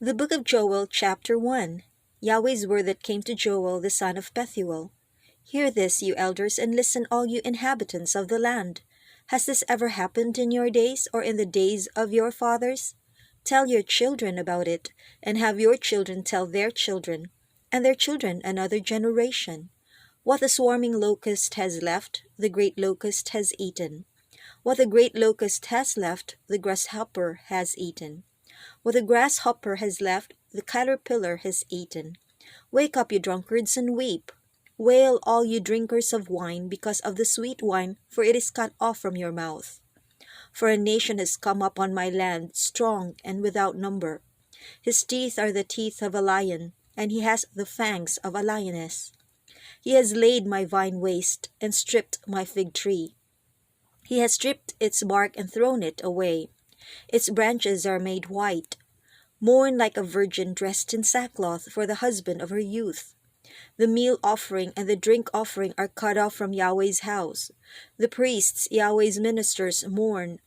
The book of Joel, chapter 1. Yahweh's word that came to Joel, the son of Pethuel. Hear this, you elders, and listen, all you inhabitants of the land. Has this ever happened in your days, or in the days of your fathers? Tell your children about it, and have your children tell their children, and their children another generation. What the swarming locust has left, the great locust has eaten. What the great locust has left, the grasshopper has eaten. What the grasshopper has left, the caterpillar has eaten. Wake up, you drunkards, and weep. Wail, all you drinkers of wine, because of the sweet wine, for it is cut off from your mouth. For a nation has come up on my land, strong and without number. His teeth are the teeth of a lion, and he has the fangs of a lioness. He has laid my vine waste, and stripped my fig tree. He has stripped its bark and thrown it away. Its branches are made white. Mourn like a virgin dressed in sackcloth for the husband of her youth. The meal offering and the drink offering are cut off from Yahweh's house. The priests, Yahweh's ministers, mourn.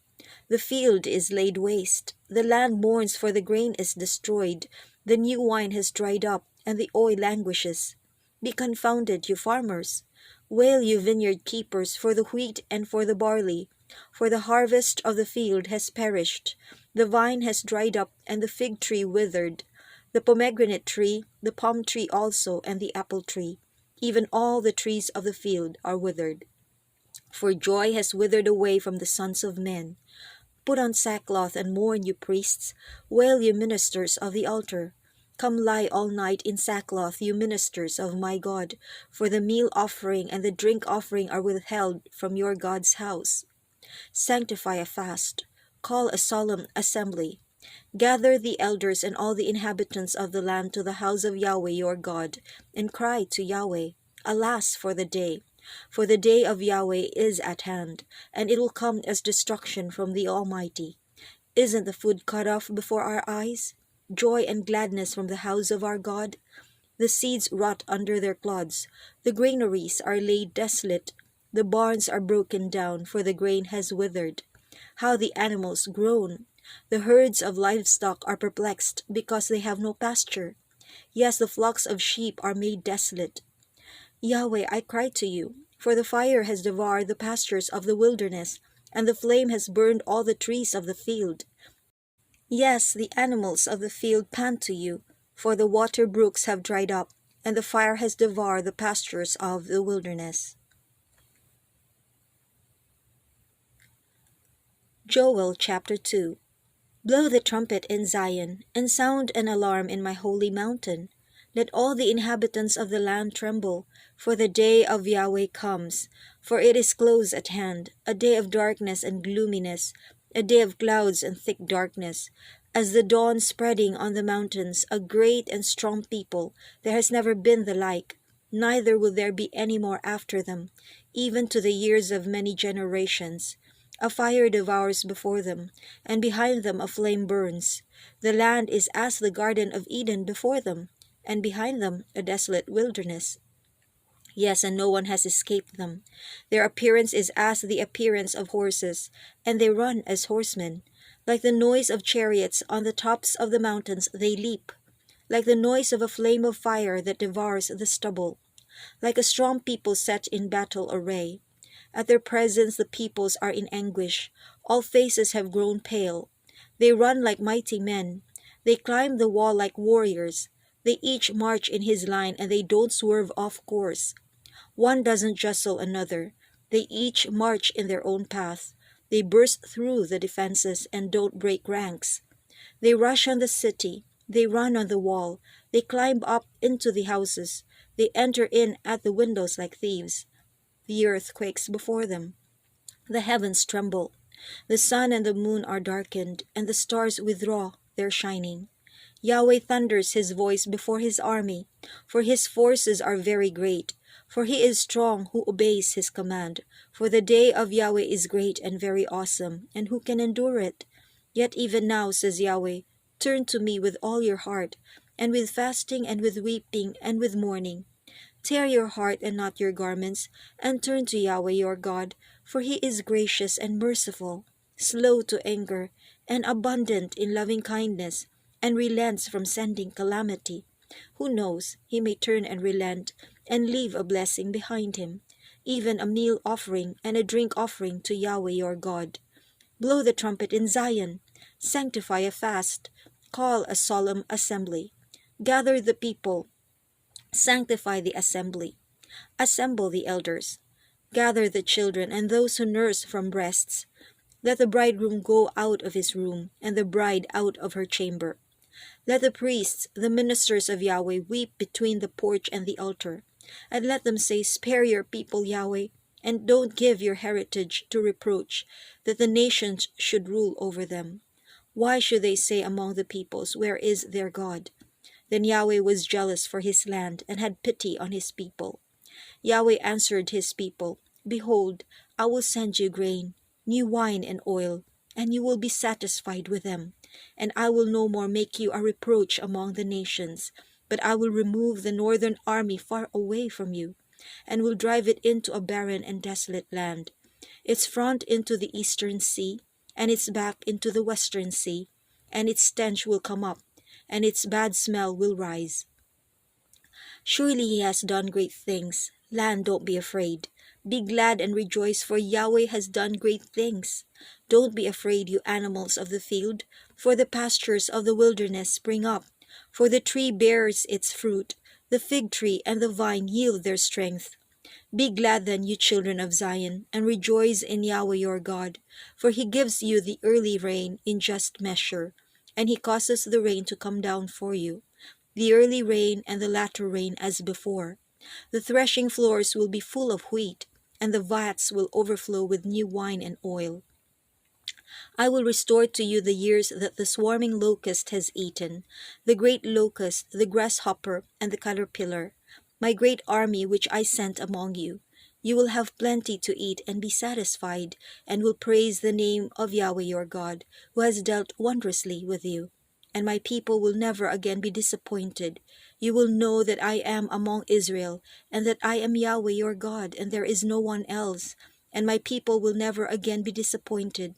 The field is laid waste. The land mourns, for the grain is destroyed. The new wine has dried up, and the oil languishes. Be confounded, you farmers. Wail, you vineyard keepers, for the wheat and for the barley. For the harvest of the field has perished. The vine has dried up, and the fig tree withered. The pomegranate tree, the palm tree also, and the apple tree. Even all the trees of the field are withered. For joy has withered away from the sons of men. Put on sackcloth and mourn, you priests. Wail, you ministers of the altar. Come lie all night in sackcloth, you ministers of my God, for the meal offering and the drink offering are withheld from your God's house. Sanctify a fast. Call a solemn assembly. Gather the elders and all the inhabitants of the land to the house of Yahweh your God, and cry to Yahweh, Alas for the day! For the day of Yahweh is at hand, and it will come as destruction from the Almighty. Isn't the food cut off before our eyes? Joy and gladness from the house of our God? The seeds rot under their clods. The granaries are laid desolate. The barns are broken down, for the grain has withered. How the animals groan! The herds of livestock are perplexed, because they have no pasture. Yes, the flocks of sheep are made desolate. Yahweh, I cry to you, for the fire has devoured the pastures of the wilderness, and the flame has burned all the trees of the field. Yes, the animals of the field pant to you, for the water brooks have dried up, and the fire has devoured the pastures of the wilderness. Joel chapter 2. Blow the trumpet in Zion, and sound an alarm in my holy mountain. Let all the inhabitants of the land tremble, for the day of Yahweh comes. For it is close at hand, a day of darkness and gloominess, a day of clouds and thick darkness. As the dawn spreading on the mountains, a great and strong people, there has never been the like, neither will there be any more after them, even to the years of many generations. A fire devours before them, and behind them a flame burns. The land is as the Garden of Eden before them, and behind them a desolate wilderness. Yes, and no one has escaped them. Their appearance is as the appearance of horses, and they run as horsemen. Like the noise of chariots on the tops of the mountains they leap, like the noise of a flame of fire that devours the stubble, like a strong people set in battle array. At their presence the peoples are in anguish, all faces have grown pale. They run like mighty men, they climb the wall like warriors. They each march in his line, and they don't swerve off course. One doesn't jostle another, they each march in their own path. They burst through the defenses and don't break ranks. They rush on the city, they run on the wall, they climb up into the houses, they enter in at the windows like thieves. The earth quakes before them. The heavens tremble. The sun and the moon are darkened, and the stars withdraw their shining. Yahweh thunders his voice before his army, for his forces are very great. For he is strong who obeys his command. For the day of Yahweh is great and very awesome, and who can endure it? Yet even now, says Yahweh, turn to me with all your heart, and with fasting and with weeping and with mourning. Tear your heart and not your garments, and turn to Yahweh your God, for he is gracious and merciful, slow to anger, and abundant in loving kindness, and relents from sending calamity. Who knows, he may turn and relent, and leave a blessing behind him, even a meal offering and a drink offering to Yahweh your God. Blow the trumpet in Zion, sanctify a fast, call a solemn assembly. Gather the people, sanctify the assembly. Assemble the elders. Gather the children and those who nurse from breasts. Let the bridegroom go out of his room, and the bride out of her chamber. Let the priests, the ministers of Yahweh, weep between the porch and the altar. And let them say, Spare your people, Yahweh, and don't give your heritage to reproach, that the nations should rule over them. Why should they say among the peoples, Where is their God? Then Yahweh was jealous for his land, and had pity on his people. Yahweh answered his people, Behold, I will send you grain, new wine and oil, and you will be satisfied with them. And I will no more make you a reproach among the nations, but I will remove the northern army far away from you, and will drive it into a barren and desolate land, its front into the eastern sea, and its back into the western sea, and its stench will come up, and its bad smell will rise. Surely he has done great things. Land, don't be afraid. Be glad and rejoice, for Yahweh has done great things. Don't be afraid, you animals of the field, for the pastures of the wilderness spring up. For the tree bears its fruit, the fig tree and the vine yield their strength. Be glad then, you children of Zion, and rejoice in Yahweh your God, for he gives you the early rain in just measure, and he causes the rain to come down for you, the early rain and the latter rain as before. The threshing floors will be full of wheat, and the vats will overflow with new wine and oil. I will restore to you the years that the swarming locust has eaten, the great locust, the grasshopper, and the caterpillar, my great army which I sent among you. You will have plenty to eat and be satisfied, and will praise the name of Yahweh your God, who has dealt wondrously with you. And my people will never again be disappointed. You will know that I am among Israel, and that I am Yahweh your God, and there is no one else. And my people will never again be disappointed.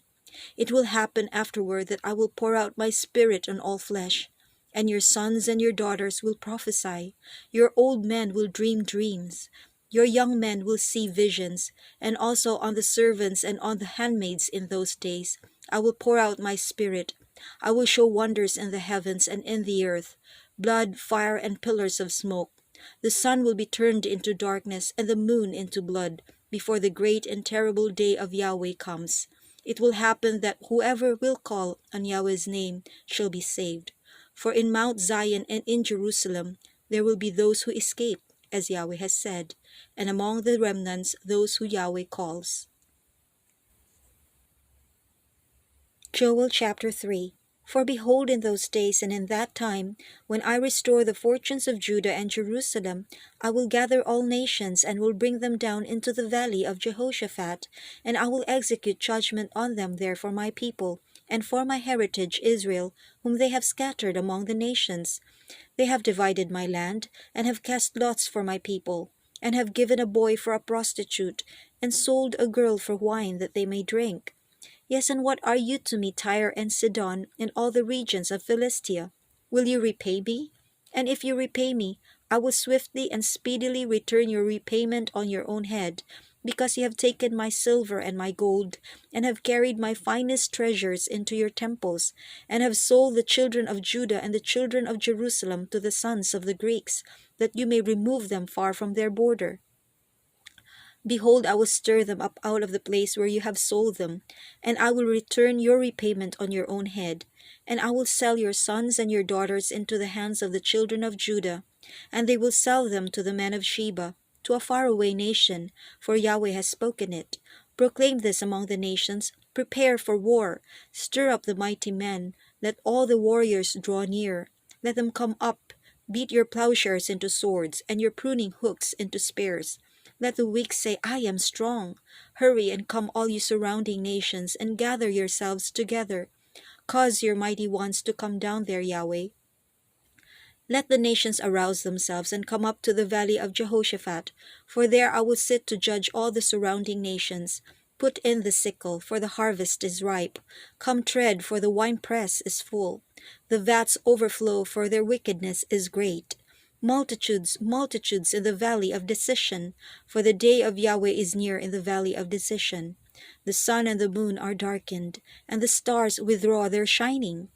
It will happen afterward that I will pour out my spirit on all flesh, and your sons and your daughters will prophesy. Your old men will dream dreams. Your young men will see visions, and also on the servants and on the handmaids in those days I will pour out my spirit. I will show wonders in the heavens and in the earth, blood, fire, and pillars of smoke. The sun will be turned into darkness and the moon into blood before the great and terrible day of Yahweh comes. It will happen that whoever will call on Yahweh's name shall be saved. For in Mount Zion and in Jerusalem there will be those who escape, as Yahweh has said, and among the remnants those who Yahweh calls. Joel chapter 3. For behold, in those days and in that time, when I restore the fortunes of Judah and Jerusalem, I will gather all nations and will bring them down into the valley of Jehoshaphat, and I will execute judgment on them there for my people, and for my heritage Israel, whom they have scattered among the nations. They have divided my land, and have cast lots for my people, and have given a boy for a prostitute, and sold a girl for wine that they may drink. Yes, and what are you to me, Tyre and Sidon, and all the regions of Philistia? Will you repay me? And if you repay me, I will swiftly and speedily return your repayment on your own head, because you have taken my silver and my gold, and have carried my finest treasures into your temples, and have sold the children of Judah and the children of Jerusalem to the sons of the Greeks, that you may remove them far from their border. Behold, I will stir them up out of the place where you have sold them, and I will return your repayment on your own head. And I will sell your sons and your daughters into the hands of the children of Judah, and they will sell them to the men of Sheba, to a faraway nation, for Yahweh has spoken it. Proclaim this among the nations, prepare for war, stir up the mighty men, let all the warriors draw near, let them come up, beat your plowshares into swords, and your pruning hooks into spears. Let the weak say, I am strong. Hurry and come, all you surrounding nations, and gather yourselves together. Cause your mighty ones to come down there, Yahweh. Let the nations arouse themselves and come up to the valley of Jehoshaphat, for there I will sit to judge all the surrounding nations. Put in the sickle, for the harvest is ripe. Come tread, for the winepress is full. The vats overflow, for their wickedness is great. Multitudes, multitudes in the valley of decision, for the day of Yahweh is near in the valley of decision. The sun and the moon are darkened, and the stars withdraw their shining.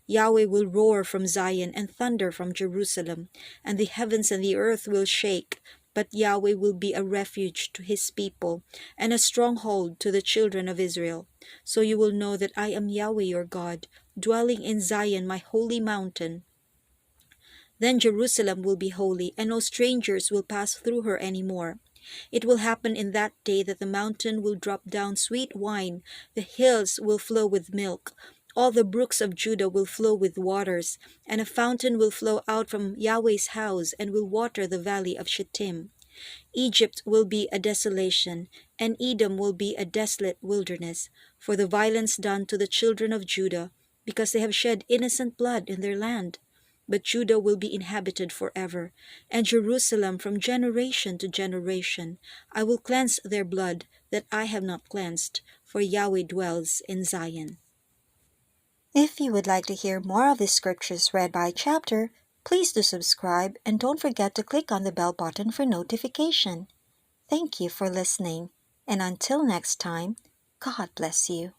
Yahweh will roar from Zion and thunder from Jerusalem, and the heavens and the earth will shake. But Yahweh will be a refuge to his people, and a stronghold to the children of Israel. So you will know that I am Yahweh your God, dwelling in Zion, my holy mountain. Then Jerusalem will be holy, and no strangers will pass through her any more. It will happen in that day that the mountain will drop down sweet wine, the hills will flow with milk, all the brooks of Judah will flow with waters, and a fountain will flow out from Yahweh's house and will water the valley of Shittim. Egypt will be a desolation, and Edom will be a desolate wilderness, for the violence done to the children of Judah, because they have shed innocent blood in their land. But Judah will be inhabited forever, and Jerusalem from generation to generation. I will cleanse their blood that I have not cleansed, for Yahweh dwells in Zion. If you would like to hear more of the scriptures read by chapter, please do subscribe and don't forget to click on the bell button for notification. Thank you for listening, and until next time, God bless you.